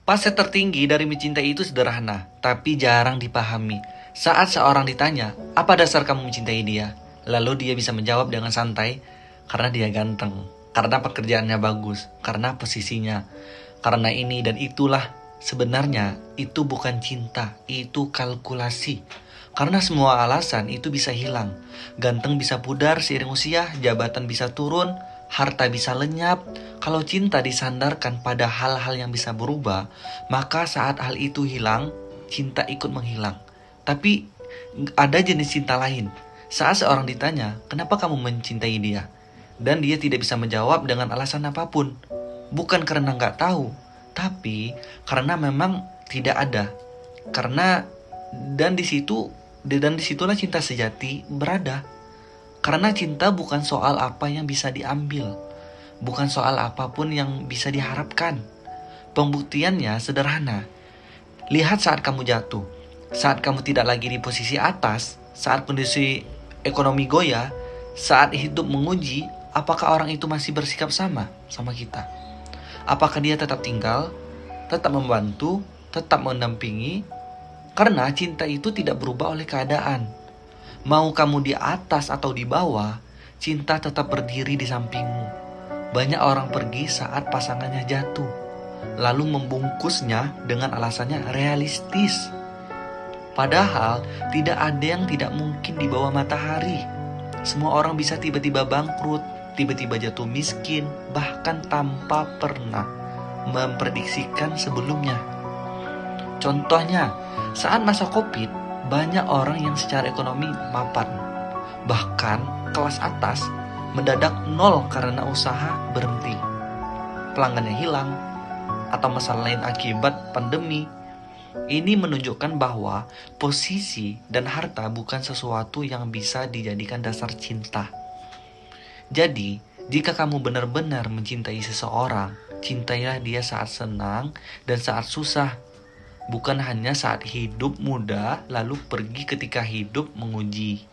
Fase tertinggi dari mencintai itu sederhana, tapi jarang dipahami. Saat seorang ditanya, apa dasar kamu mencintai dia? Lalu dia bisa menjawab dengan santai, karena dia ganteng, karena pekerjaannya bagus, karena posisinya, karena ini dan itulah. Sebenarnya itu bukan cinta, itu kalkulasi. Karena semua alasan itu bisa hilang. Ganteng bisa pudar seiring usia, jabatan bisa turun, harta bisa lenyap. Kalau cinta disandarkan pada hal-hal yang bisa berubah, maka saat hal itu hilang, cinta ikut menghilang. Tapi ada jenis cinta lain. Saat seorang ditanya, kenapa kamu mencintai dia? Dan dia tidak bisa menjawab dengan alasan apapun. Bukan karena nggak tahu, tapi karena memang tidak ada. Karena dan disitulah cinta sejati berada. Karena cinta bukan soal apa yang bisa diambil, bukan soal apapun yang bisa diharapkan. Pembuktiannya sederhana. Lihat saat kamu jatuh, saat kamu tidak lagi di posisi atas, saat kondisi ekonomi goyah, saat hidup menguji, apakah orang itu masih bersikap sama kita? Apakah dia tetap tinggal, tetap membantu, tetap mendampingi? Karena cinta itu tidak berubah oleh keadaan. Mau kamu di atas atau di bawah, cinta tetap berdiri di sampingmu. Banyak orang pergi saat pasangannya jatuh, lalu membungkusnya dengan alasannya realistis. Padahal tidak ada yang tidak mungkin di bawah matahari. Semua orang bisa tiba-tiba bangkrut, tiba-tiba jatuh miskin, bahkan tanpa pernah memprediksikan sebelumnya. Contohnya, saat masa Covid, banyak orang yang secara ekonomi mapan. Bahkan kelas atas mendadak nol karena usaha berhenti, pelanggannya hilang, atau masalah lain akibat pandemi. Ini menunjukkan bahwa posisi dan harta bukan sesuatu yang bisa dijadikan dasar cinta. Jadi, jika kamu benar-benar mencintai seseorang, cintailah dia saat senang dan saat susah. Bukan hanya saat hidup mudah lalu pergi ketika hidup menguji.